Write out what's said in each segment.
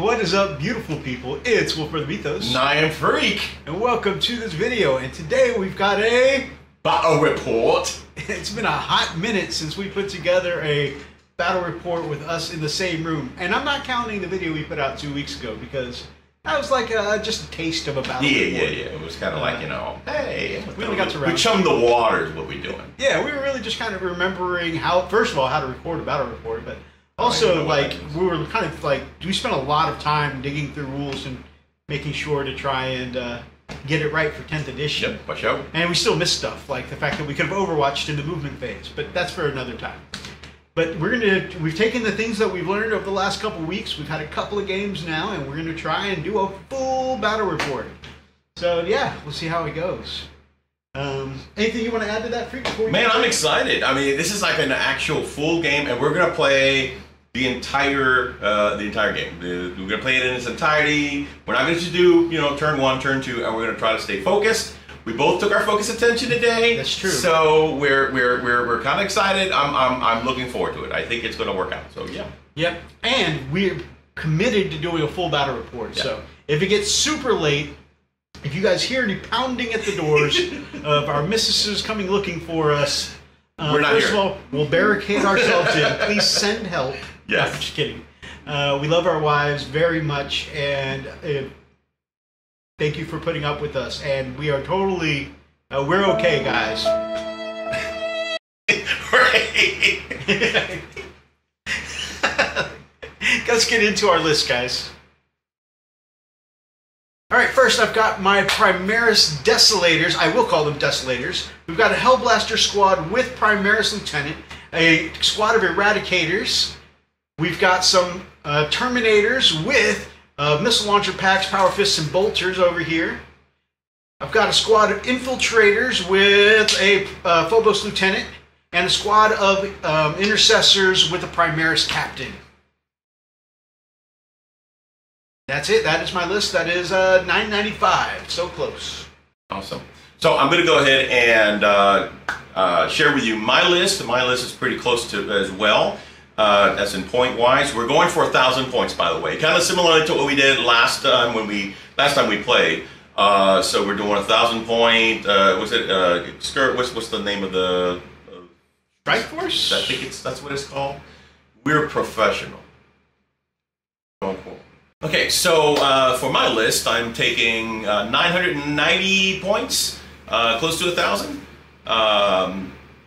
What is up, beautiful people? It's Wolf Brother Methos. And I am Freak. And welcome to this video. And today we've got a battle report. It's been a hot minute since we put together a battle report with us in the same room. And I'm not counting the video we put out 2 weeks ago because that was like just a taste of a battle report. Yeah. It was kind of like, hey, we only got to round. We chummed the waters, what we doing. Yeah, we were really just kind of remembering how, first of all, how to record a battle report, but also, like, we were kind of like, we spent a lot of time digging through rules and making sure to try and get it right for 10th edition. Yep, for sure. And we still missed stuff, like the fact that we could have overwatched in the movement phase, but that's for another time. But we've taken the things that we've learned over the last couple weeks, we've had a couple of games now, and we're going to try and do a full battle report. So, yeah, we'll see how it goes. Anything you want to add to that, Freak? Man, I'm excited. I mean, this is like an actual full game, and we're gonna play the entire game. We're gonna play it in its entirety. We're not going to do turn 1, turn 2, and we're gonna try to stay focused. We both took our focus attention today. That's true. So we're kind of excited. I'm looking forward to it. I think it's gonna work out. So yeah. Yep. And we're committed to doing a full battle report. Yeah. So if it gets super late, if you guys hear any pounding at the doors of our mistresses coming looking for us, we're not first here. of all, we'll barricade ourselves in. Please send help. Yes. No, I'm just kidding. We love our wives very much, and thank you for putting up with us. And we are totally, we're okay, guys. Right. Let's get into our list, guys. Alright, first I've got my Primaris Desolators. I will call them Desolators. We've got a Hellblaster squad with Primaris Lieutenant, a squad of Eradicators. We've got some Terminators with missile launcher packs, Power Fists, and Bolters over here. I've got a squad of Infiltrators with a Phobos Lieutenant, and a squad of Intercessors with a Primaris Captain. That's it. That is my list. That is $9.95. So close. Awesome. So I'm going to go ahead and share with you my list. My list is pretty close to as well. That's in point wise. We're going for 1,000 points, by the way. Kind of similar to what we did last time we played. So we're doing 1,000 point. What's the name of the Strike Force? I think that's what it's called. We're professional. Okay, so for my list, I'm taking 990 points, close to 1,000.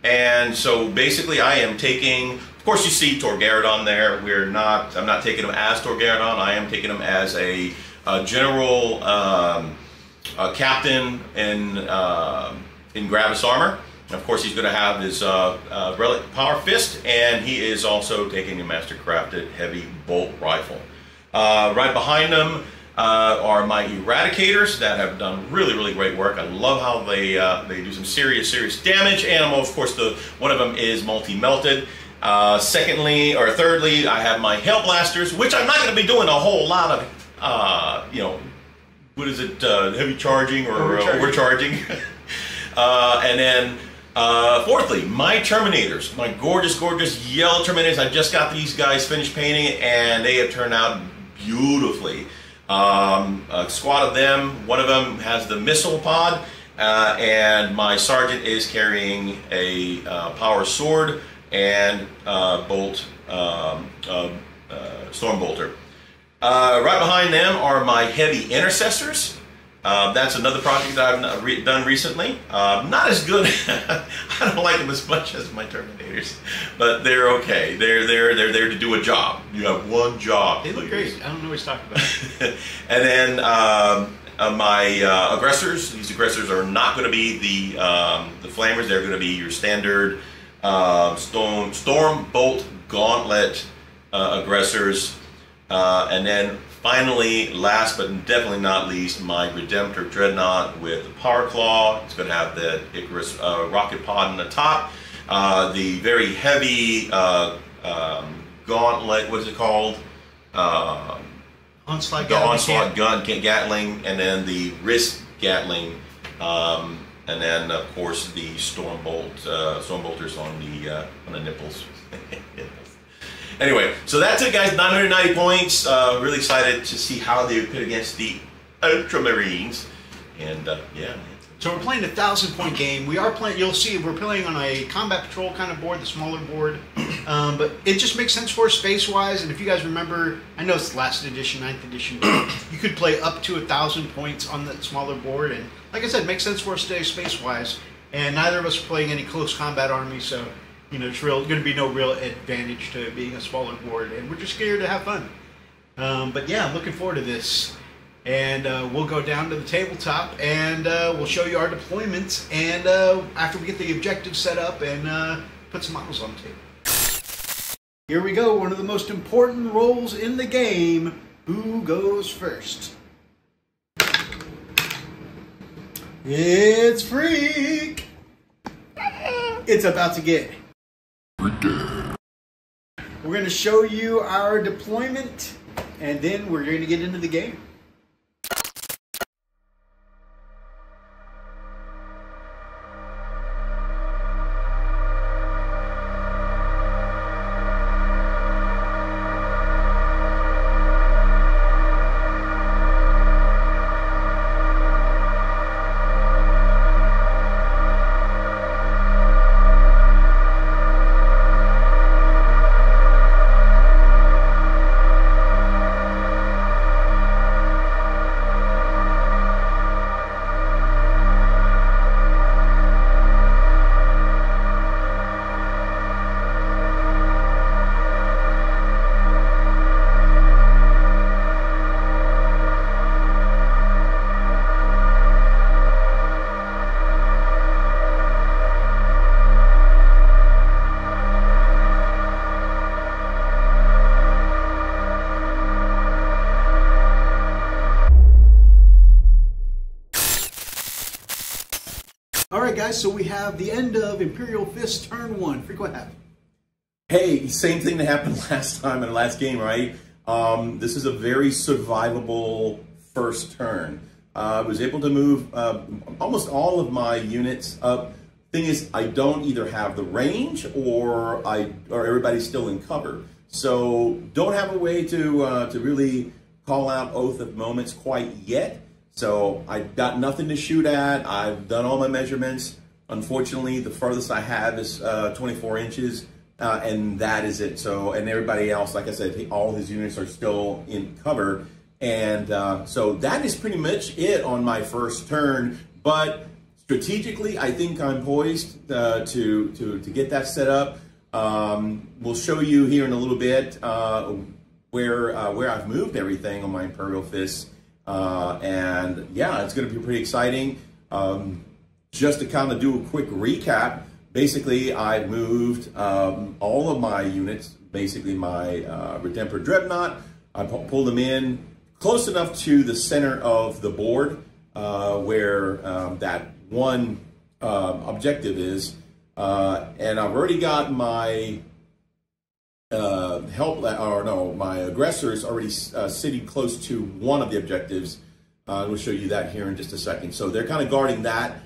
And so basically I am taking, of course you see Torgaradon there. I'm not taking him as Torgaradon. I am taking him as a general captain in Gravis armor. And of course he's going to have his relic Power Fist, and he is also taking a Master Crafted Heavy Bolt Rifle. Right behind them are my Eradicators that have done really great work. I love how they do some serious damage. And of course, one of them is multi-melted. Thirdly, I have my Hellblasters, which I'm not going to be doing a whole lot of, what is it, heavy charging or overcharging. And then fourthly, my Terminators, my gorgeous yellow Terminators. I just got these guys finished painting, and they have turned out beautifully. A squad of them. One of them has the missile pod, and my sergeant is carrying a power sword and bolt storm bolter. Right behind them are my heavy intercessors. That's another project that I've done recently. Not as good. I don't like them as much as my Terminators, but they're okay. They're there to do a job. You have one job. They look great. I don't know what he's talking about. And then my aggressors. These aggressors are not going to be the flamers. They're going to be your standard storm bolt gauntlet aggressors. And then finally, last but definitely not least, my Redemptor Dreadnought with the Power Claw. It's going to have the Icarus rocket pod on the top. The very heavy gauntlet, what is it called? Onslaught gun, Gatling, and then the wrist Gatling. And then, of course, the storm bolters on the nipples. Anyway, so that's it, guys. 990 points. Really excited to see how they pit against the Ultramarines. And yeah. So we're playing a 1,000-point game. We are playing. You'll see we're playing on a combat patrol kind of board, the smaller board. But it just makes sense for us space-wise. And if you guys remember, I know it's last edition, 9th edition, but you could play up to 1,000 points on that smaller board. And like I said, it makes sense for us today space-wise. And neither of us are playing any close combat armies, so you know it's going to be no real advantage to being a smaller board. And we're just here to have fun. But yeah, I'm looking forward to this. And we'll go down to the tabletop and we'll show you our deployments. And after we get the objectives set up and put some models on the table. Here we go, one of the most important roles in the game. Who goes first? It's Freak! It's about to get. We're going to show you our deployment and then we're going to get into the game. Alright guys, so we have the end of Imperial Fists turn 1. Freak, what happened? Hey, same thing that happened last time in the last game, right? This is a very survivable first turn. I was able to move almost all of my units up. Thing is, I don't either have the range or everybody's still in cover. So don't have a way to really call out Oath of Moments quite yet. So I've got nothing to shoot at. I've done all my measurements. Unfortunately, the farthest I have is 24 inches, and that is it. So, and everybody else, like I said, all his units are still in cover. And so that is pretty much it on my first turn. But strategically, I think I'm poised to get that set up. We'll show you here in a little bit where I've moved everything on my Imperial Fists. And yeah, it's going to be pretty exciting. Just to kind of do a quick recap, basically I moved all of my units, basically my Redemptor Dreadnought, I pulled them in close enough to the center of the board where that one objective is, and I've already got my my aggressors already sitting close to one of the objectives. We'll show you that here in just a second. So they're kind of guarding that.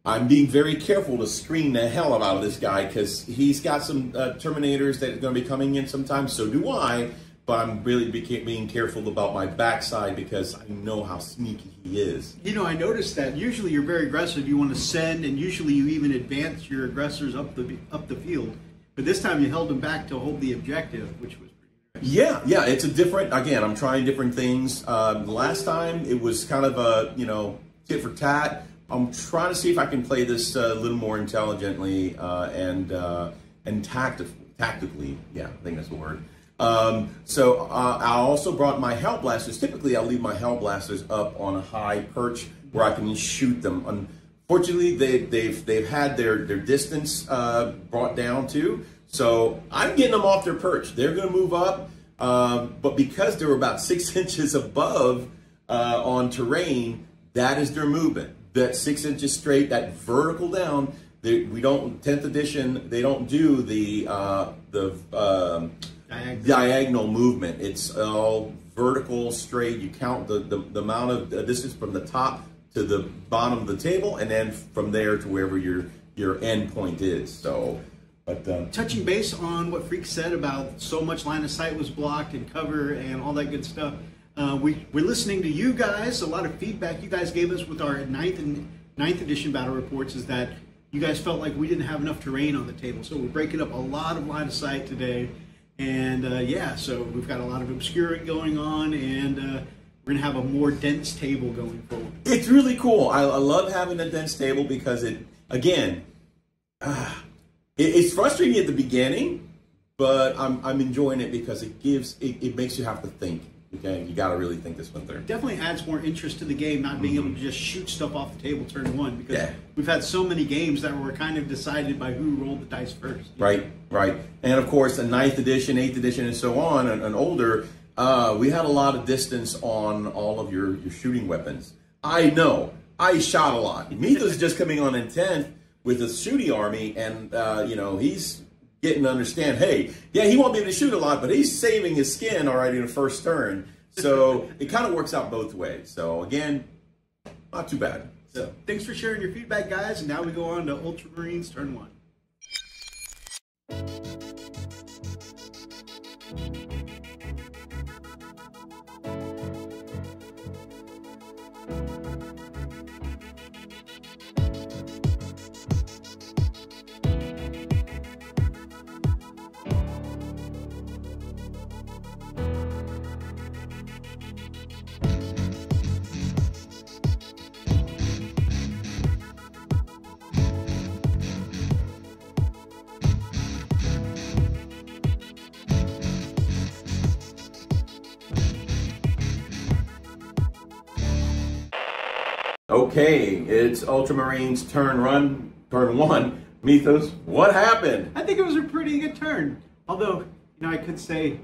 I'm being very careful to screen the hell out of this guy because he's got some Terminators that are going to be coming in sometime. So do I. But I'm really being careful about my backside because I know how sneaky he is. You know, I noticed that usually you're very aggressive. You want to send, and usually you even advance your aggressors up the field. But this time you held them back to hold the objective, which was pretty nice. Yeah, it's a different, again, I'm trying different things. Last time it was kind of a, tit for tat. I'm trying to see if I can play this a little more intelligently and tactically. Yeah, I think that's the word. So I also brought my Hell Blasters. Typically I'll leave my Hell Blasters up on a high perch where I can shoot them. Unfortunately, they've had their distance brought down too, so I'm getting them off their perch. They're going to move up, but because they're about 6 inches above on terrain, that is their movement. That 6 inches straight, that vertical down. We don't 10th edition. They don't do the diagonal movement. It's all vertical, straight. You count the amount of distance from the top to the bottom of the table, and then from there to wherever your end point is. So But touching base on what Freak said about so much line of sight was blocked and cover and all that good stuff, we're listening to you guys. A lot of feedback you guys gave us with our ninth edition battle reports is that you guys felt like we didn't have enough terrain on the table. So we're breaking up a lot of line of sight today. And yeah, so we've got a lot of obscuring going on, and we're going to have a more dense table going forward. It's really cool. I love having a dense table because it, again, it's frustrating at the beginning, but I'm enjoying it because it makes you have to think. Okay, you got to really think this one through. It definitely adds more interest to the game, not being able to just shoot stuff off the table turn one, because we've had so many games that were kind of decided by who rolled the dice first. Right. And of course, the 9th edition, 8th edition, and so on, and older, we had a lot of distance on all of your shooting weapons. I know, I shot a lot. Methos is just coming on in 10th with a shooting army, and you know, he's getting to understand, hey, yeah, he won't be able to shoot a lot, but he's saving his skin already in the first turn. So it kind of works out both ways. So again, not too bad. So thanks for sharing your feedback, guys. And now we go on to Ultramarines turn 1. Okay, it's Ultramarines turn 1. Methos, what happened? I think it was a pretty good turn. Although, you know, I could say,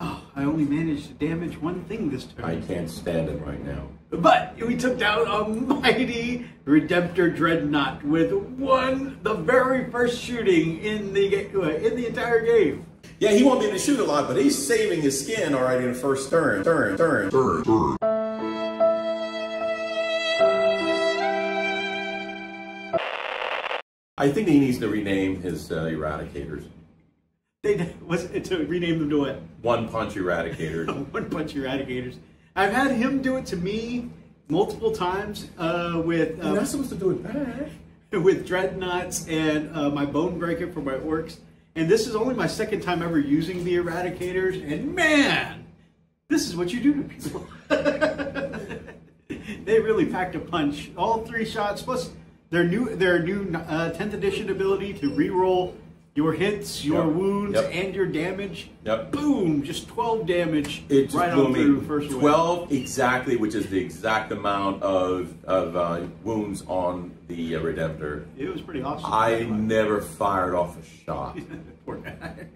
oh, I only managed to damage one thing this turn. I can't stand it right now. But we took down a mighty Redemptor Dreadnought with the very first shooting in the entire game. Yeah, he won't be able to shoot a lot, but he's saving his skin already in the first turn. I think he needs to rename his Eradicators. To rename them to what? One Punch Eradicators. One Punch Eradicators. I've had him do it to me multiple times with... You're not supposed to do it back. With Dreadnoughts and my Bone Breaker for my Orcs. And this is only my second time ever using the Eradicators. And man, this is what you do to people. They really packed a punch. All 3 shots, plus their new 10th edition ability to reroll your hits, your wounds, and your damage. Boom! Just 12 damage right on through first wave. 12 exactly, which is the exact amount of wounds on the Redemptor. It was pretty awesome. I never fired off a shot. Poor guy.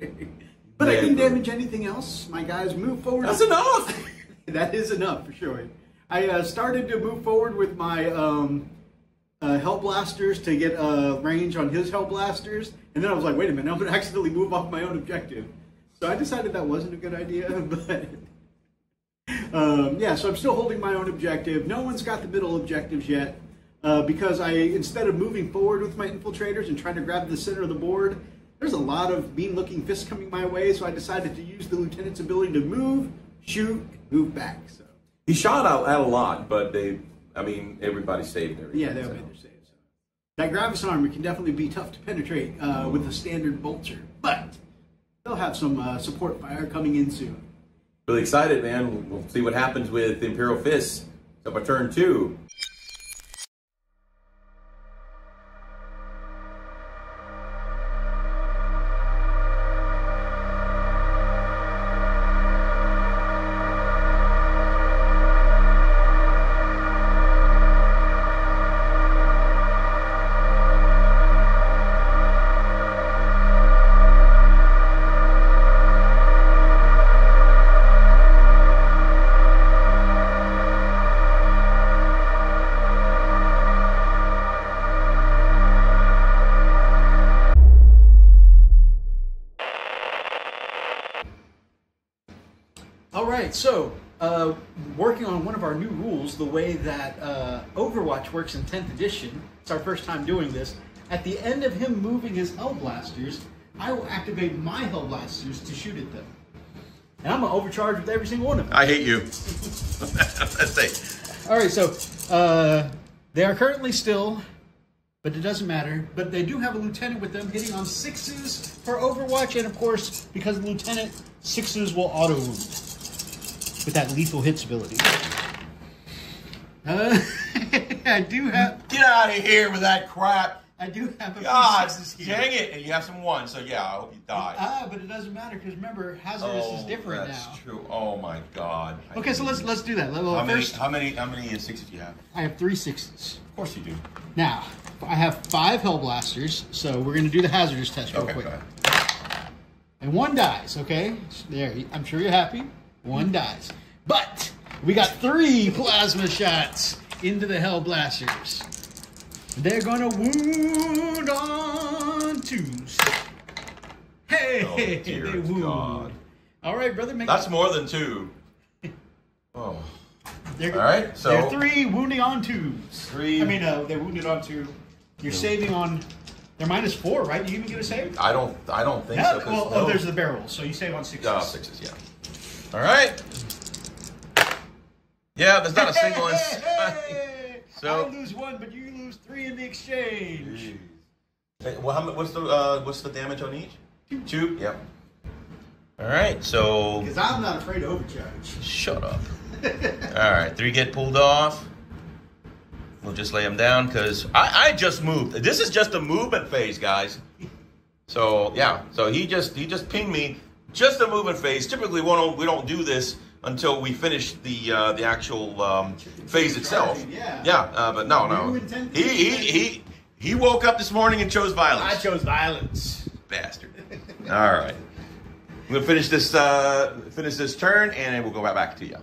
But I didn't damage anything else. My guys moved forward. That's enough! That is enough, for sure. I started to move forward with my Hellblasters to get range on his Hellblasters. And then I was like, wait a minute, I'm going to accidentally move off my own objective. So I decided that wasn't a good idea, but... yeah, so I'm still holding my own objective. No one's got the middle objectives yet, because instead of moving forward with my infiltrators and trying to grab the center of the board, there's a lot of mean-looking fists coming my way, so I decided to use the lieutenant's ability to move, shoot, move back. So he shot out a lot, but everybody saved everything. Yeah, they all made their saves. So. That Gravis armor can definitely be tough to penetrate with a standard bolter, but they'll have some support fire coming in soon. Really excited, man. We'll see what happens with Imperial Fists. So by turn 2. So, working on one of our new rules, the way that Overwatch works in 10th edition, it's our first time doing this, At the end of him moving his Hell Blasters, I will activate my Hell Blasters to shoot at them. And I'm going to overcharge with every single one of them. I hate you. Let's see. All right, so they are currently still, but it doesn't matter. But they do have a lieutenant with them hitting on 6s for Overwatch. And, of course, because of the lieutenant, 6s will auto-wound with that lethal hits ability. I do have... Get out of here with that crap. I do have a few God, 6s here. dang it. And you have some 1s, so yeah, I hope you die. But it doesn't matter because remember, hazardous is different that's now. True. Oh my God. Okay, so let's do that. How many 6s do you have? I have 3 6s. Of course you do. Now, I have 5 Hell Blasters, so we're going to do the hazardous test real quick. Okay. And 1 dies, okay? There, I'm sure you're happy. 1 dies. But we got 3 plasma shots into the Hell Blasters. They're going to wound on 2s. Hey, Oh, dear they wound. God. All right, brother. That's more than 2. Oh. All right, so they're 3 wounding on 2s. 3. I mean, they're wounded on 2. You're saving on. They're -4, right? Do you even get a save? I don't think No, so. well, no. there's the barrels, so you save on 6s. Oh, 6s, yeah. All right. Yeah, there's not a single. So I lose 1, but you lose 3 in the exchange. Hey, well, what's the damage on each? 2. Yep. All right, so Because I'm not afraid to overcharge. shut up. All right, 3 get pulled off. We'll just lay them down because I just moved. This is just a movement phase, guys. So yeah, so he just pinged me. Just a movement phase. Typically, we don't do this until we finish the actual phase itself. Yeah. But no. He woke up this morning and chose violence. I chose violence. Bastard. All right. We'll finish this turn, and then we'll go right back to you.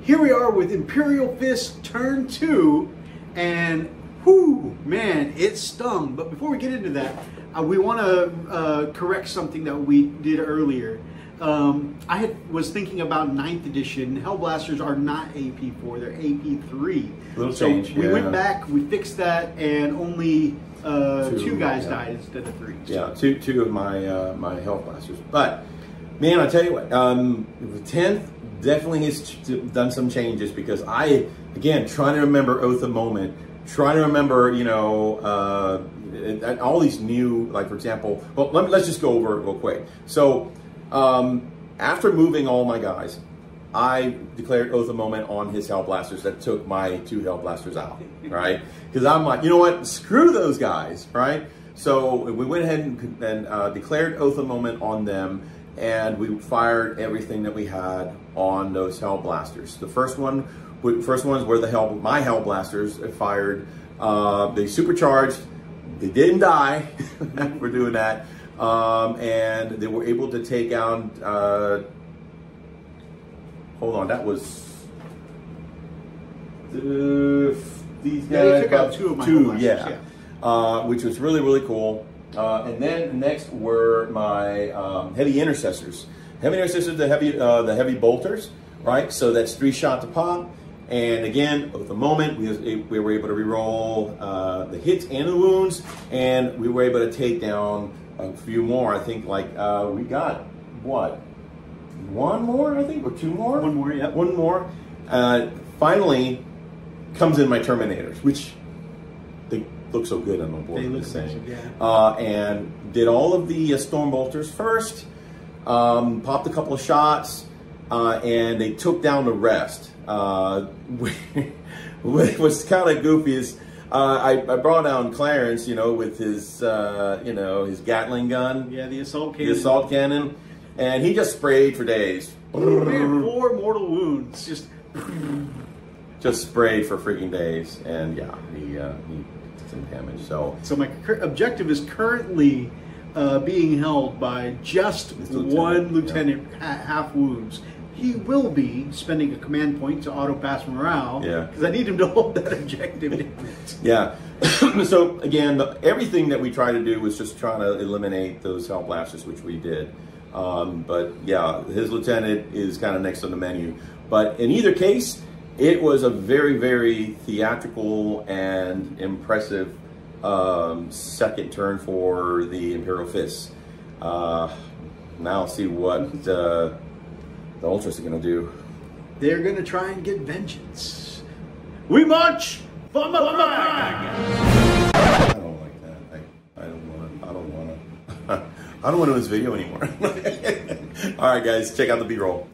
Here we are with Imperial Fists turn 2, and whoo, man, it stung. But before we get into that, we want to correct something that we did earlier. I was thinking about 9th edition. Hell Blasters are not AP4, they're AP3. Little so change, we yeah. went back, we fixed that, and only 2 guys died instead of 3. So. Yeah, two of my my Hell Blasters. But man, I tell you what, the 10th definitely has done some changes because I, again, trying to remember Oath of Moment, trying to remember, you know, all these new, like for example, well, let's just go over it real quick. So after moving all my guys, I declared Oath of Moment on his Hell Blasters that took my 2 Hell Blasters out, right? Because I'm like, you know what, screw those guys, right? So we went ahead and declared Oath of Moment on them, and we fired everything that we had on those Hell Blasters. The first ones were my Hell Blasters fired. They supercharged. They didn't die. We're doing that. And they were able to take out, hold on, that was these guys. They took out 2 of my Hell Blasters, yeah. Which was really, really cool. And then next were my heavy intercessors. Heavy intercessors, the heavy bolters, right? So that's 3 shot to pop. And again, at the moment, we were able to reroll the hits and the wounds, and we were able to take down a few more. I think like we got what, 1 more? I think, or 2 more. 1 more, yep. 1 more. Finally, comes in my Terminators, which they look so good on the board. They look amazing, yeah. And did all of the Storm Bolters first. Popped a couple of shots, and they took down the rest. What was kind of goofy is I brought down Clarence, you know, with his his Gatling gun. Yeah, the assault cannon. The assault cannon, and he just sprayed for days. Man, 4 mortal wounds. Just sprayed for freaking days, and yeah, he did some damage. So my objective is currently being held by just one lieutenant, half wounds. He will be spending a command point to auto pass morale. Yeah. Because I need him to hold that objective. Yeah. So again, everything that we try to do was just trying to eliminate those Hell Blasters, which we did. But yeah, his lieutenant is kind of next on the menu. But in either case, It was a very, very theatrical and impressive second turn for the Imperial Fists. Now let's see what the Ultras are going to do. They're going to try and get vengeance. We march for the flag! I don't like that. I don't want to do this video anymore. All right, guys, check out the B-roll.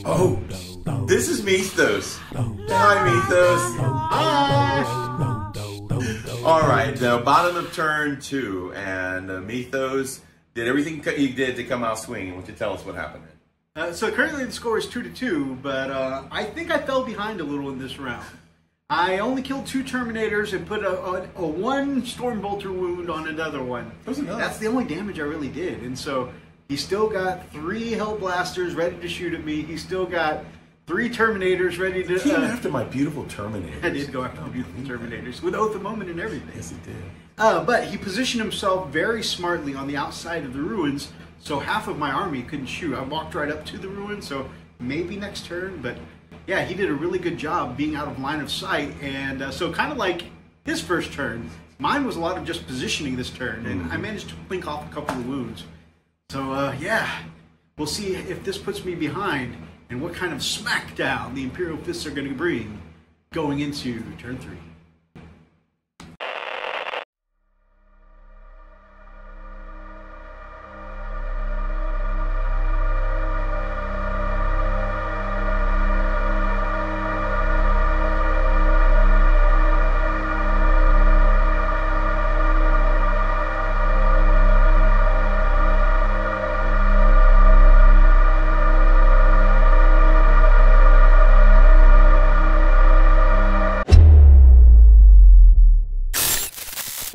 Oh, this is Methos. Hi, Methos. Hi. All right, bottom of turn 2, and Methos did everything you did to come out swinging. Would you tell us what happened? So currently the score is 2-2, but I think I fell behind a little in this round. I only killed 2 Terminators and put a 1 Stormbolter wound on another one. That's the only damage I really did, and so he still got 3 Hellblasters ready to shoot at me. He still got 3 Terminators ready to... Came after my beautiful Terminators. I did go after the beautiful Terminators with Oath of Moment and everything. Yes, he did. But he positioned himself very smartly on the outside of the ruins, so half of my army couldn't shoot. I walked right up to the ruins, so maybe next turn, but yeah, he did a really good job being out of line of sight, and so kind of like his first turn, mine was a lot of just positioning this turn, and I managed to blink off a couple of wounds. So yeah, we'll see if this puts me behind and what kind of smackdown the Imperial Fists are going to bring going into turn 3.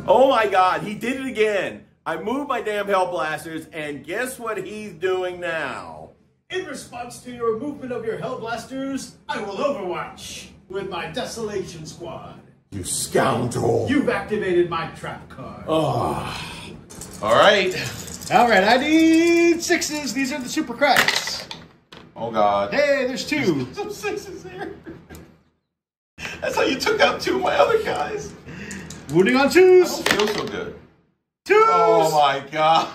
Oh my God, he did it again. I moved my damn Hellblasters, and guess what he's doing now? In response to your movement of your Hellblasters, I will overwatch with my Desolation Squad. You scoundrel. You've activated my trap card. Oh. All right. All right, I need 6s. These are the super cracks. Oh, God. Hey, there's 2. Some 6s here. That's how you took out 2 of my other guys. Wounding on I 2s. don't feel so good. 2s. Oh, my God.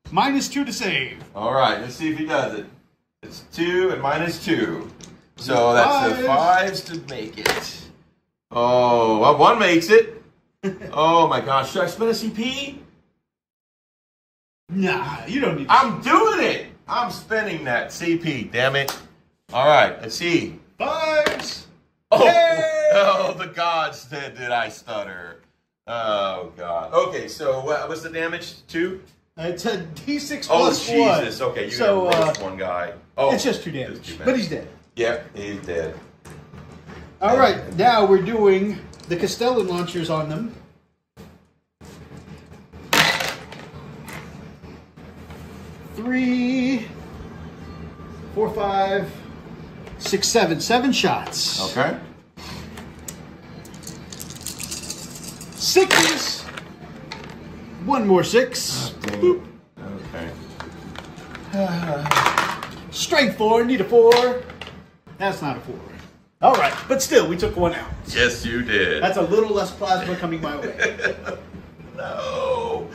-2 to save. All right, let's see if he does it. It's 2 and -2. So that's the 5s to make it. Oh, well, 1 makes it. Oh, my gosh. Should I spend a CP? Nah, you don't need to. I'm doing it. I'm spending that CP, damn it. All right, let's see. 5s. Oh, Hey! oh, the gods did I stutter. Oh, God. Okay, so what's the damage? 2? It's a D6 Oh, plus 1. Jesus. Okay, you so, roast 1 guy. Oh, it's just 2 damage, too bad. but he's dead. Yeah, he's dead. All right, now we're doing the Castellan launchers on them. 3, 4, 5, 6, 7. 7 shots. Okay. 6s. 1 more 6. Boop. Okay. Strength 4, need a 4. That's not a 4. All right, but still, we took 1 out. Yes, you did. That's a little less plasma coming my way. No.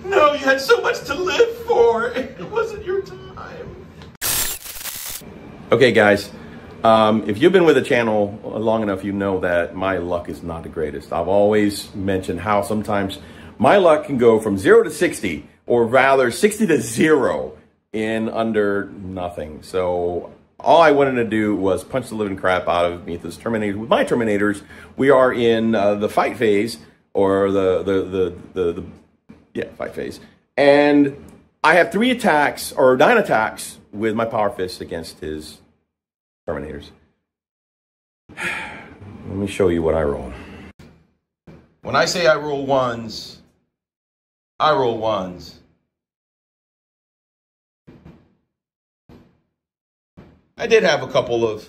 No, you had so much to live for. It wasn't your time. Okay, guys. If you've been with the channel long enough, you know that my luck is not the greatest. I've always mentioned how sometimes my luck can go from 0 to 60, or rather 60 to 0 in under nothing. So all I wanted to do was punch the living crap out of Methos Terminators. With my Terminators, we are in the fight phase, or the fight phase. And I have 9 attacks with my Power Fists against his Terminators. Let me show you what I roll. When I say I roll ones, I roll ones. I did have a couple of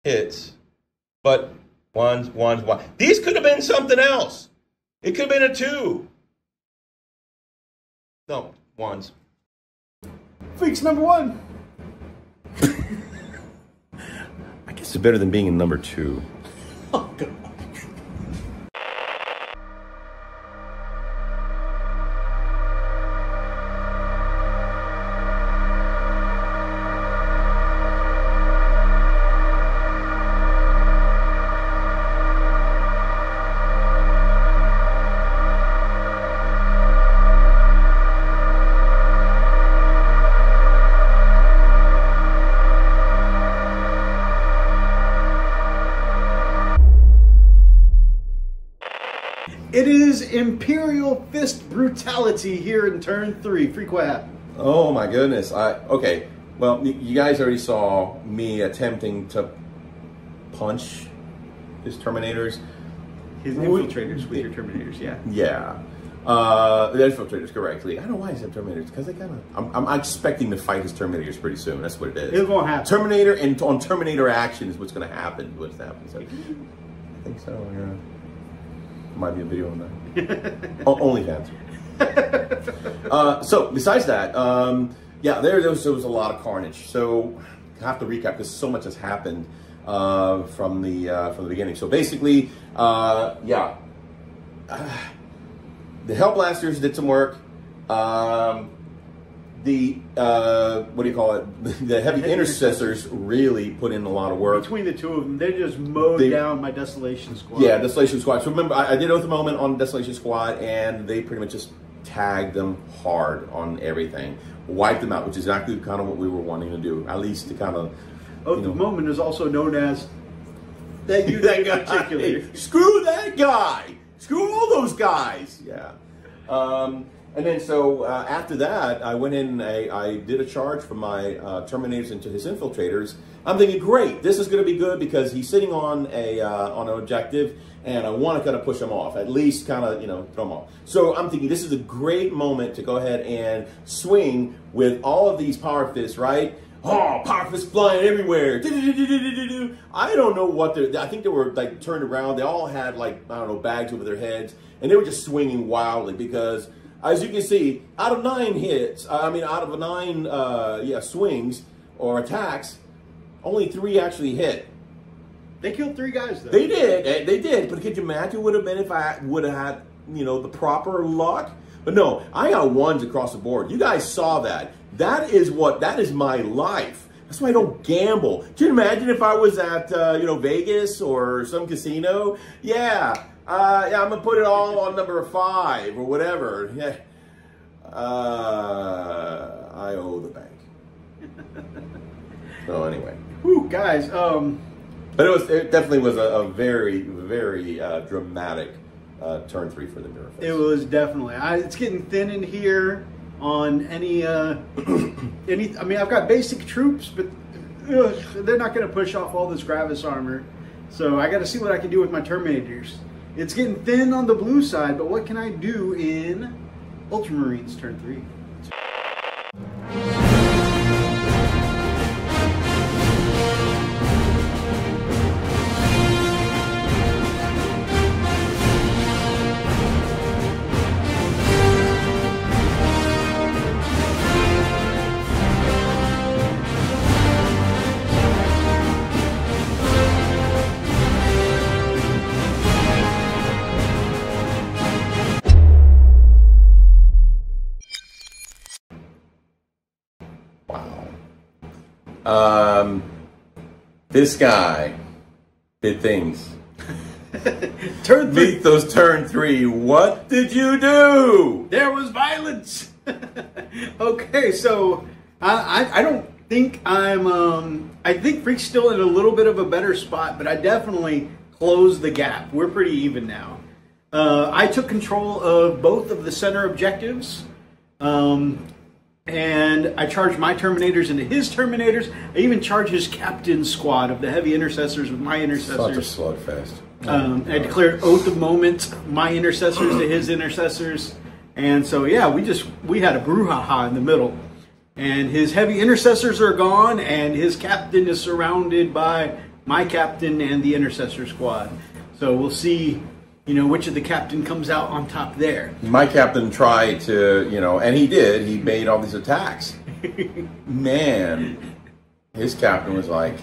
hits, but ones. These could have been something else. It could have been a 2. No, ones. Freaks number 1. I guess it's better than being in number 2. Oh, God. It is Imperial Fist brutality here in turn 3. Freak, what happened? Oh my goodness. Okay. Well, you guys already saw me attempting to punch his Terminators. His infiltrators with your Terminators, yeah. Yeah. The infiltrators, correctly. I don't know why I said Terminators, because they kind of... I'm expecting to fight his Terminators pretty soon. That's what it is. It won't happen. Terminator and on Terminator action is what's going to happen. So, I think so, yeah. Might be a video on that. OnlyFans. So besides that, yeah, there was a lot of carnage. So I have to recap because so much has happened from the beginning. So basically, yeah, the Hellblasters did some work. The what do you call it? The heavy intercessors really put in a lot of work. Between the two of them, they just mowed down my Desolation Squad. Yeah, Desolation Squad. So remember, I did Oath Moment on Desolation Squad, and they pretty much just tagged them hard on everything, wiped them out, which is exactly kind of what we were wanting to do. At least to kind of. Oath of Moment is also known as that unit in particular. Screw that guy. Screw all those guys. Yeah. And then so after that, I went in. I did a charge from my Terminators into his infiltrators. I'm thinking, great, this is going to be good because he's sitting on an objective, and I want to kind of push him off, at least kind of throw him off. So I'm thinking this is a great moment to go ahead and swing with all of these Power Fists, right? Oh, Power Fists flying everywhere. I don't know what they're. I think they were like turned around. They all had like bags over their heads, and they were just swinging wildly because. As you can see, out of 9 hits, out of 9 swings or attacks, only 3 actually hit. They killed 3 guys, though. They did. But could you imagine what it would have been if I would have had, the proper luck? But no, I got ones across the board. You guys saw that. That is my life. That's why I don't gamble. Can you imagine if I was at, Vegas or some casino? Yeah. Yeah, I'm gonna put it all on number 5 or whatever. Yeah, I owe the bank. So anyway, whew, guys. But it definitely was a very, very dramatic turn 3 for the Imperial Fists. It was definitely. It's getting thin in here on any. I've got basic troops, but they're not gonna push off all this Gravis armor. So I got to see what I can do with my Terminators. It's getting thin on the blue side, but what can I do in Ultramarines turn 3? This guy did things. Turn 3. Methos turn 3. What did you do? There was violence. Okay, so I don't think I think Freak's still in a little bit of a better spot, but I definitely closed the gap. We're pretty even now. I took control of both of the center objectives, and I charged my Terminators into his Terminators. I even charged his captain squad of the heavy intercessors with my intercessors. Such a slugfest. I declared Oath of Moment, my intercessors to his intercessors. And so, yeah, we had a brouhaha in the middle. And his heavy intercessors are gone, and his captain is surrounded by my captain and the intercessor squad. So we'll see, which of the captain comes out on top there. My captain tried to, and he did. He made all these attacks. Man, his captain was like...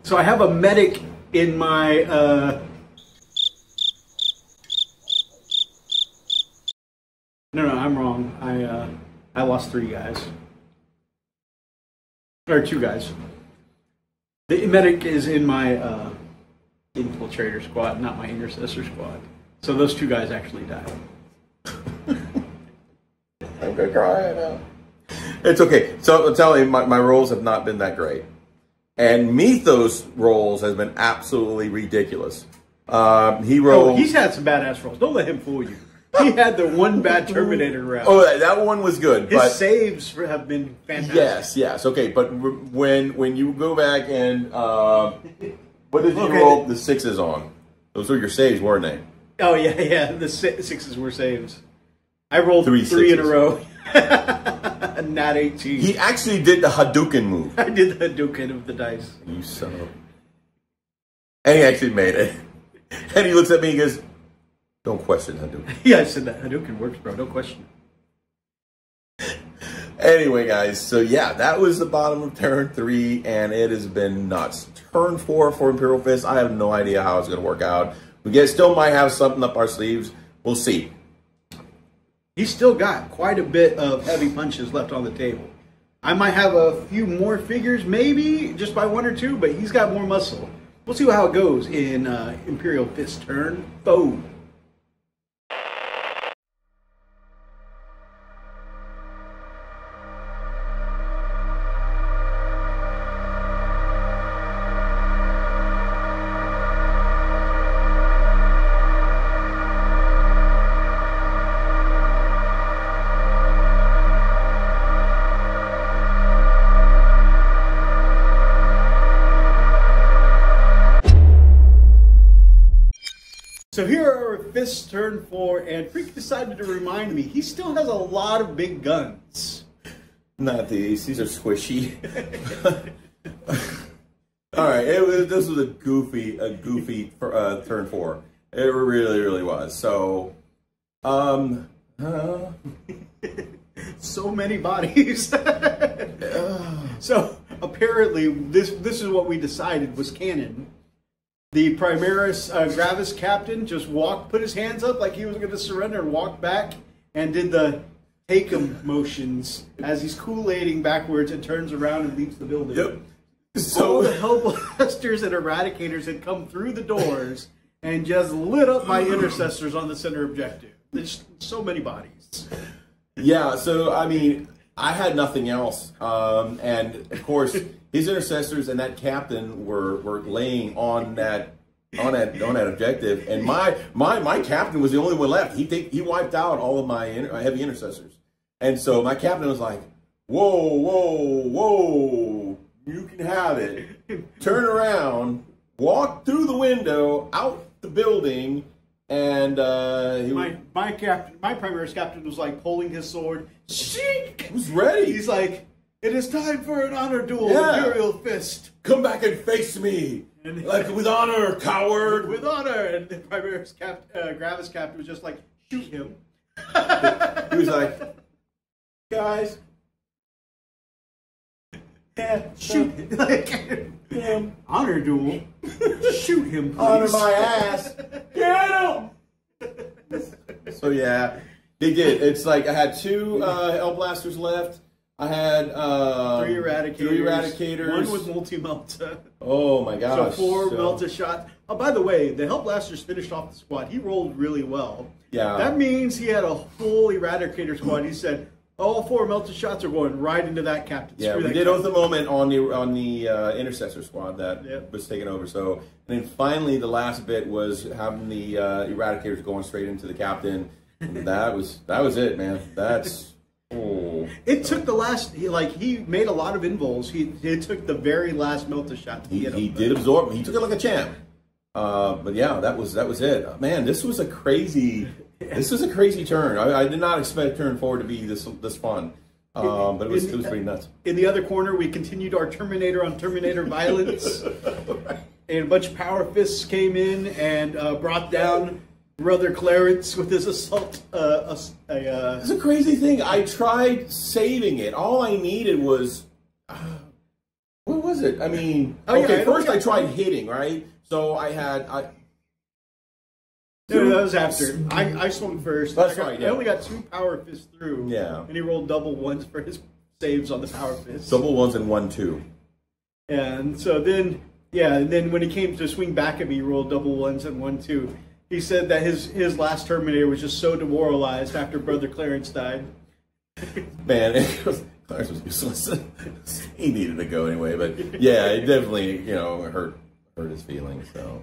So I have a medic in my... No, I'm wrong. I lost 3 guys. Or 2 guys. The medic is in my infiltrator squad, not my intercessor squad. So those 2 guys actually died. I'm gonna cry now. It's okay. So I'm telling you, my rolls have not been that great. And Methos rolls has been absolutely ridiculous. He rolled... Oh, he's had some badass rolls. Don't let him fool you. He had the one bad Terminator round. Oh, that one was good. His saves have been fantastic. Yes. Okay, but when you go back and what did you roll the 6s on? Those were your saves, weren't they? Oh yeah. The 6s were saves. I rolled 3 in a row. Nat 18. He actually did the Hadouken move. I did the Hadouken of the dice. You son of. And he actually made it. And he looks at me and goes, "Don't question Hadouken." Yeah, I said that Hadouken works, bro. Don't question it. Anyway, guys, so yeah, that was the bottom of turn 3, and it has been nuts. Turn 4 for Imperial Fists, I have no idea how it's going to work out. We still might have something up our sleeves. We'll see. He's still got quite a bit of heavy punches left on the table. I might have a few more figures, maybe, just by 1 or 2, but he's got more muscle. We'll see how it goes in Imperial Fist turn 4. So here are Fists turn 4, and Freak decided to remind me he still has a lot of big guns. Not these. These are squishy. All right, this was a goofy turn 4. It really was. So, so many bodies. So apparently, this is what we decided was canon. The Primaris Gravis captain just put his hands up like he was going to surrender and walked back and did the take him motions as he's Kool-Aiding backwards and turns around and leaves the building. Yep. So all the Hellblasters and Eradicators had come through the doors and just lit up my intercessors on the center objective. There's so many bodies. Yeah, so I mean, I had nothing else, and of course, his intercessors and that captain were laying on that objective, and my captain was the only one left. He wiped out all of my heavy intercessors, and so my captain was like, "Whoa, you can have it. Turn around, walk through the window, out the building." And my Primaris captain was like pulling his sword. Shink! He was ready. He's like, "It is time for an honor duel, Imperial Fist. Come back and face me, like with honor, coward." With honor, and the Primaris Gravis captain was just like, "Shoot him." He was like, "Guys, shoot him." Like, honor duel. Shoot him, please. Honor my ass. Get him. So yeah, they did. It's like I had 2 Hellblasters left. I had 3 Eradicators. 1 with multi-melta. Oh my gosh. So 4 melta shots. Oh, by the way, the Hellblasters finished off the squad. He rolled really well. Yeah. That means he had a full Eradicator squad. He said, all 4 melted shots are going right into that captain. Yeah, we did oath the moment on the intercessor squad that was taken over. So, and then finally the last bit was having the eradicators going straight into the captain. And that was it, man. That's It took the last. He made a lot of invols. It took the very last melted shot to get him. He did absorb. He took it like a champ. But yeah, that was it. Man, this was a crazy. This was a crazy turn. I did not expect turn 4 to be this fun. But it was pretty nuts. In the other corner, we continued our Terminator on Terminator violence. And a bunch of Power Fists came in and brought down Brother Clarence with his assault. It's a crazy thing. I tried saving it. All I needed was... what was it? I mean... first I tried hitting, right? So I had... No, that was after. I swung first. That's right, yeah. I only got 2 Power Fists through. Yeah. And he rolled double 1s for his saves on the Power Fists. Double 1s and 1-2. And so then, and then when he came to swing back at me, he rolled double 1s and 1-2. He said that his last Terminator was just so demoralized after Brother Clarence died. Man, Clarence was useless. He needed to go anyway, but yeah, it definitely, hurt his feelings. So,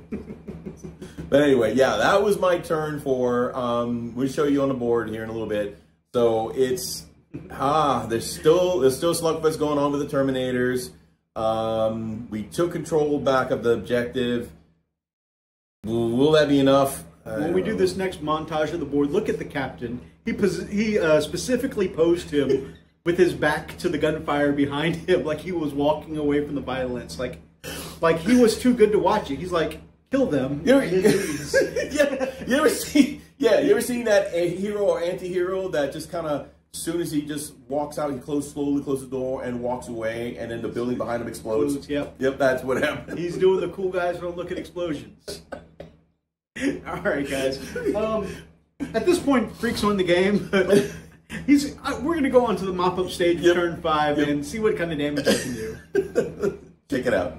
but anyway, yeah, that was my turn 4. We'll show you on the board here in a little bit. So it's there's still slugfest going on with the Terminators. We took control back of the objective. Will that be enough? When we do this next montage of the board, look at the captain. He specifically posed him with his back to the gunfire behind him, like he was walking away from the violence, like he was too good to watch it. He's like, kill them. You ever seen that hero or anti-hero that just kind of, as soon as he just walks out, he slowly closes the door and walks away, and then the building behind him explodes? Yep, that's what happened. He's doing the cool guys don't look at explosions. All right, guys. At this point, Freak's won the game. We're going to go on to the mop-up stage of turn 5 and see what kind of damage he can do. Check it out.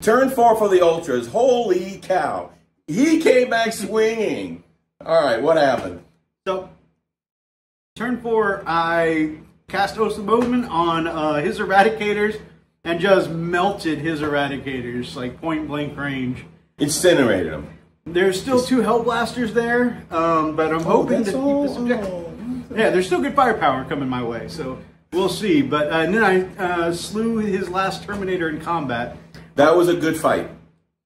Turn 4 for the Ultras. Holy cow. He came back swinging. All right, what happened? So, turn 4, I cast Oath of Movement on his Eradicators and just melted his Eradicators, like point blank range. Incinerated them. There's still 2 Hellblasters there, but I'm hoping to keep this objective. Yeah, there's still good firepower coming my way, so we'll see. But and then I slew his last Terminator in combat. That was a good fight.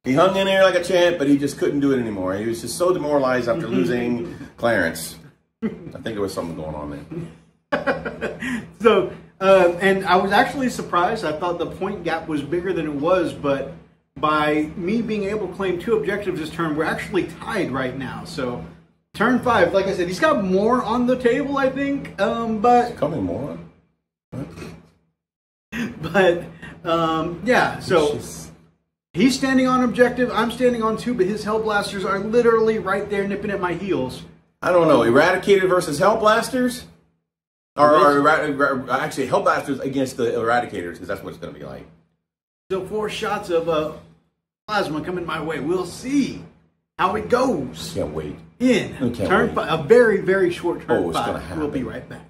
He hung in there like a champ, but he just couldn't do it anymore. He was just so demoralized after losing Clarence. I think there was something going on there. So, and I was actually surprised. I thought the point gap was bigger than it was, but by me being able to claim 2 objectives this turn, we're actually tied right now. So, turn 5, like I said, he's got more on the table, I think. But it's coming more. But yeah, so he's standing on objective, I'm standing on 2, but his Hellblasters are literally right there nipping at my heels. I don't know, Eradicator versus Hellblasters? Or actually, Hellblasters against the Eradicators, because that's what it's going to be like. So 4 shots of plasma coming my way. We'll see how it goes. Can't wait. Turn 5, a very, very short turn 5. It's gonna happen. We'll be right back.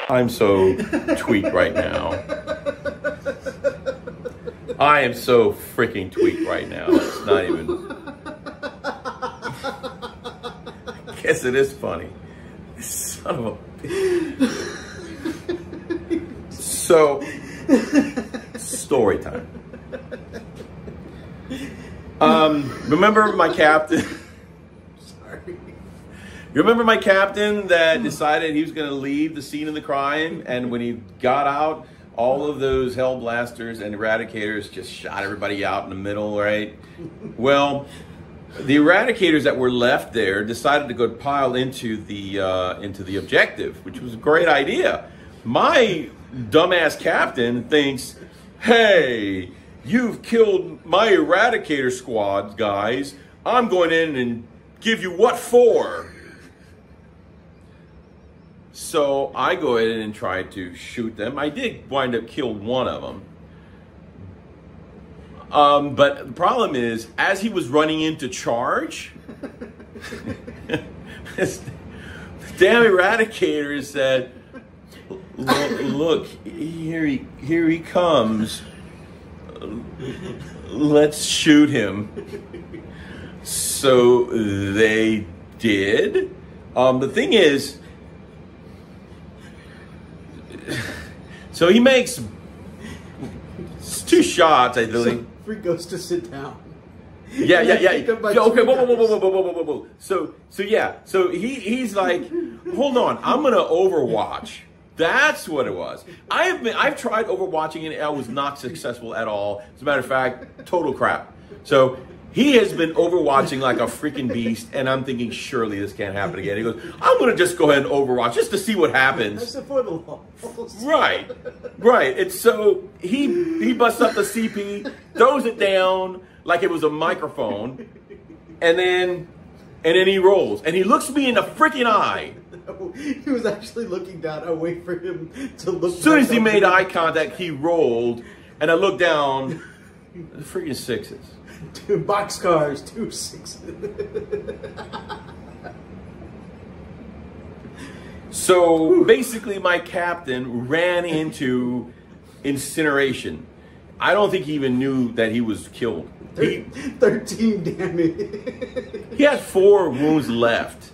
I'm so tweaked right now. I am so freaking tweaked right now. It's not even... I guess it is funny. Son of a... So, story time. Remember my captain? Sorry. You remember my captain that decided he was going to leave the scene of the crime, and when he got out, all of those Hellblasters and Eradicators just shot everybody out in the middle, right? Well, the Eradicators that were left there decided to go pile into the objective, which was a great idea. My dumbass captain thinks, hey, you've killed my Eradicator squad, guys. I'm going in and give you what for? So I go in and try to shoot them. I did wind up killing one of them. But the problem is, as he was running in to charge, this damn Eradicator said, look, here he comes. Let's shoot him. So they did. The thing is, so he makes 2 shots, I believe. So Freak goes to sit down. Yeah. Okay, whoa. So he's like, hold on, I'm gonna Overwatch. That's what it was. I've tried Overwatching and I was not successful at all. As a matter of fact, total crap. So he has been Overwatching like a freaking beast, and I'm thinking, surely this can't happen again. He goes, I'm going to just go ahead and Overwatch just to see what happens. That's for the lulz. Right. And so he busts up the CP, throws it down like it was a microphone, and then he rolls. And he looks me in the freaking eye. No, he was actually looking down. I wait for him to look. As soon as he made eye contact, he rolled, and I looked down, the freaking 6s. 2 boxcars, 2 6s. So basically my captain ran into incineration. I don't think he even knew that he was killed. 13 damage. He had 4 wounds left.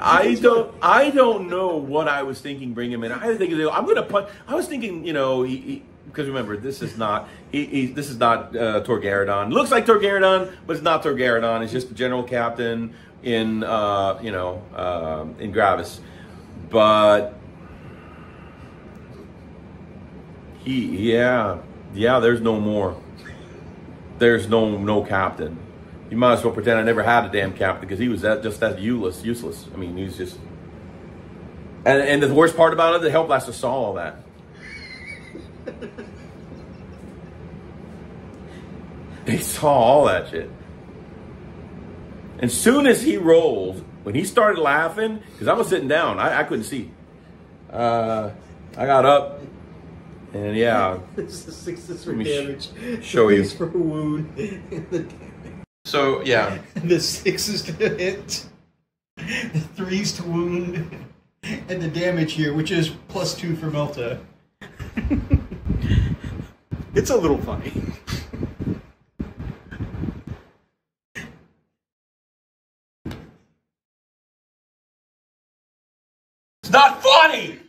I don't know what I was thinking bringing him in. I was thinking, I'm gonna punch. I was thinking, because remember, this is not this is not Torgaradon. Looks like Torgaradon, but it's not Torgaradon. It's just the general captain in in Gravis. But there's no more. There's no captain. You might as well pretend I never had a damn captain, because he was just that useless. I mean, he's just... And the worst part about it, the Hellblaster saw all that. They saw all that shit. And soon as he rolled, when he started laughing, because I was sitting down, I couldn't see. I got up, and yeah. This is 6s for damage. Show you. 3s for a wound. And the damage. So, yeah. The 6s to hit, the 3s to wound, and the damage here, which is +2 for Melta. It's a little funny. It's not funny!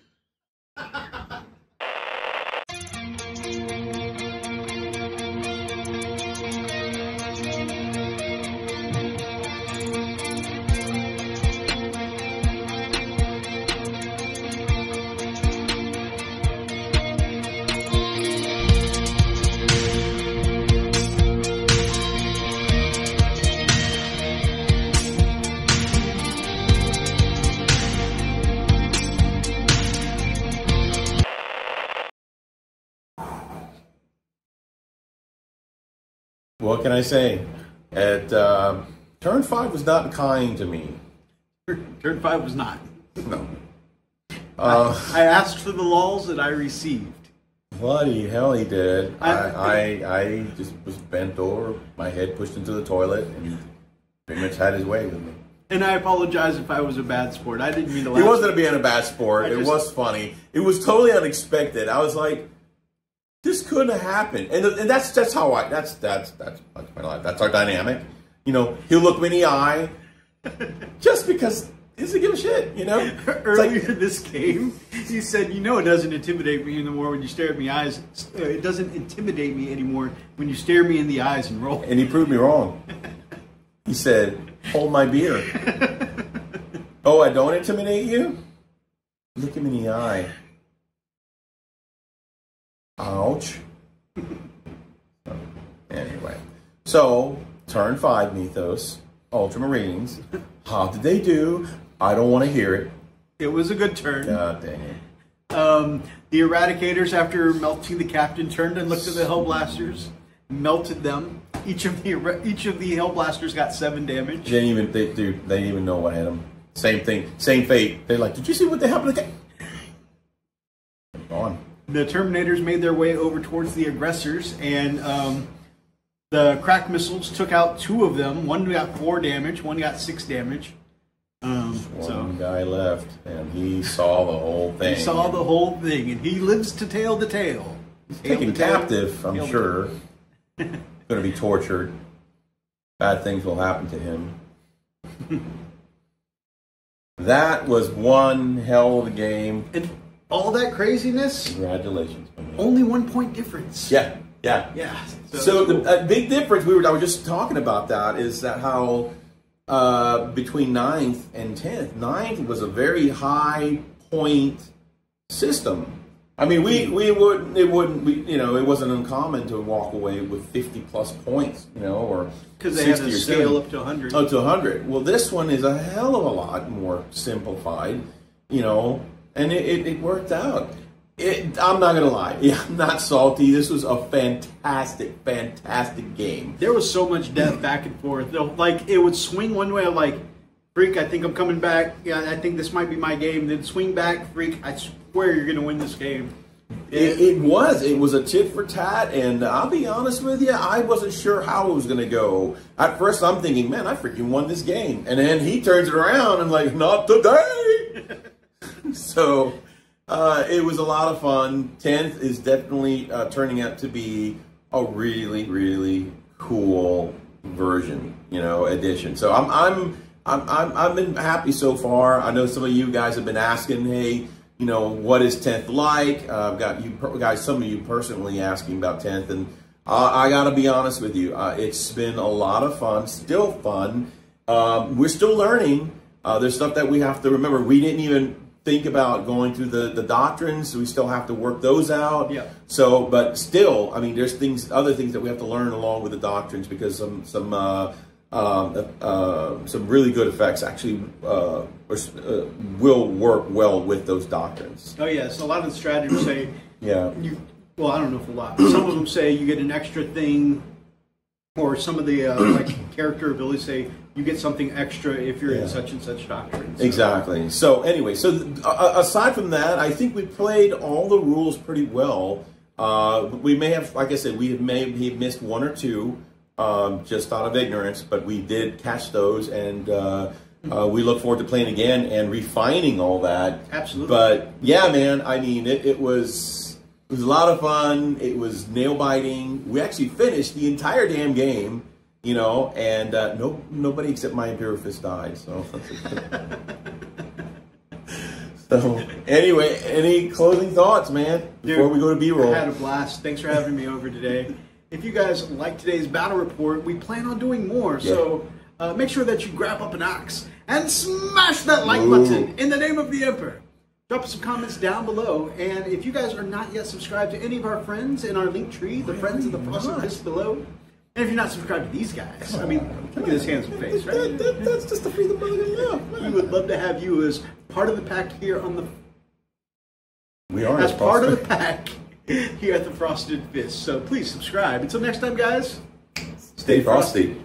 What can I say? At turn 5 was not kind to me. Turn 5 was not. No. I asked for the lulz and I received. Bloody hell, he did. I just was bent over, my head pushed into the toilet, and he pretty much had his way with me. And I apologize if I was a bad sport. I didn't mean to laugh. He wasn't being a bad sport. It was funny. It was totally unexpected. I was like, this couldn't have happened. And that's how that's my life. That's our dynamic. You know, he'll look me in the eye just because he doesn't give a shit, you know? Earlier in this game, he said, you know, it doesn't intimidate me anymore when you stare at me eyes. It doesn't intimidate me anymore when you stare me in the eyes and roll. And he proved me wrong. He said, hold my beer. Oh, I don't intimidate you? Look him in the eye. Ouch. Anyway. So, turn 5 Methos, Ultramarines. How did they do? I don't want to hear it. It was a good turn. God dang it. The Eradicators, after melting the captain, turned and looked at the Hellblasters, melted them. Each of the Hellblasters got 7 damage. They didn't even know what hit them. Same thing, same fate. They're like, did you see what happened to the guy? Gone. The Terminators made their way over towards the aggressors, and the crack missiles took out 2 of them. One got 4 damage, one got 6 damage. One guy left, and he saw the whole thing. He saw the whole thing, and he lives to tell the tale. He's taken captive, I'm sure. Going to be tortured. Bad things will happen to him. That was one hell of a game. And all that craziness. Congratulations. Only 1 point difference. Yeah. So cool. The big difference I was just talking about that is that how between 9th and 10th, 9th was a very high point system. I mean, it wasn't uncommon to walk away with 50+ points, you know, or because they had to scale up to 100. Oh, to 100. Well, this one is a hell of a lot more simplified, you know, and it worked out. I'm not gonna lie, I'm not salty. This was a fantastic game. There was so much depth back and forth. Like it would swing one way, like Freak, I think I'm coming back. Yeah, I think this might be my game. Then swing back, Freak, I swear you're going to win this game. It was a tit for tat, and I'll be honest with you, I wasn't sure how it was going to go. At first, I'm thinking, man, I freaking won this game. And then he turns it around and like, not today! So, it was a lot of fun. 10th is definitely turning out to be a really, really cool version, you know, edition. So I've been happy so far. I know some of you guys have been asking, hey, you know, what is 10th like? I've got you guys, some of you personally asking about 10th, and I got to be honest with you. It's been a lot of fun, still fun. We're still learning. There's stuff that we have to remember. We didn't even think about going through the doctrines, so we still have to work those out. Yeah. So, but still, I mean, there's other things that we have to learn along with the doctrines, because some really good effects actually will work well with those doctrines. Oh yes, a lot of the strategies say, yeah. Well, I don't know if a lot. Some of them say you get an extra thing, or some of the like character abilities say you get something extra if you're in such and such doctrine. So. Exactly. So anyway, aside from that, I think we played all the rules pretty well. We may have, like I said, we may have missed 1 or 2. Just out of ignorance, but we did catch those, and we look forward to playing again and refining all that. Absolutely. But yeah, man, I mean, it was a lot of fun. It was nail biting. We actually finished the entire damn game, you know, and nobody except my Imperial Fists died. So, so anyway, any closing thoughts, man, before we go to B-roll? I had a blast. Thanks for having me over today. If you guys like today's battle report, we plan on doing more. Yeah. So make sure that you grab up an axe and smash that like button in the name of the Emperor. Drop us some comments down below. And if you guys are not yet subscribed to any of our friends in our link tree, the friends of the Frosted Fists below. And if you're not subscribed to these guys, I mean, look at his handsome face, right? That's just the freedom of the We would love to have you as part of the pack here on the... We are as part of the pack here at the Frosted Fists. So please subscribe. Until next time, guys, stay frosty.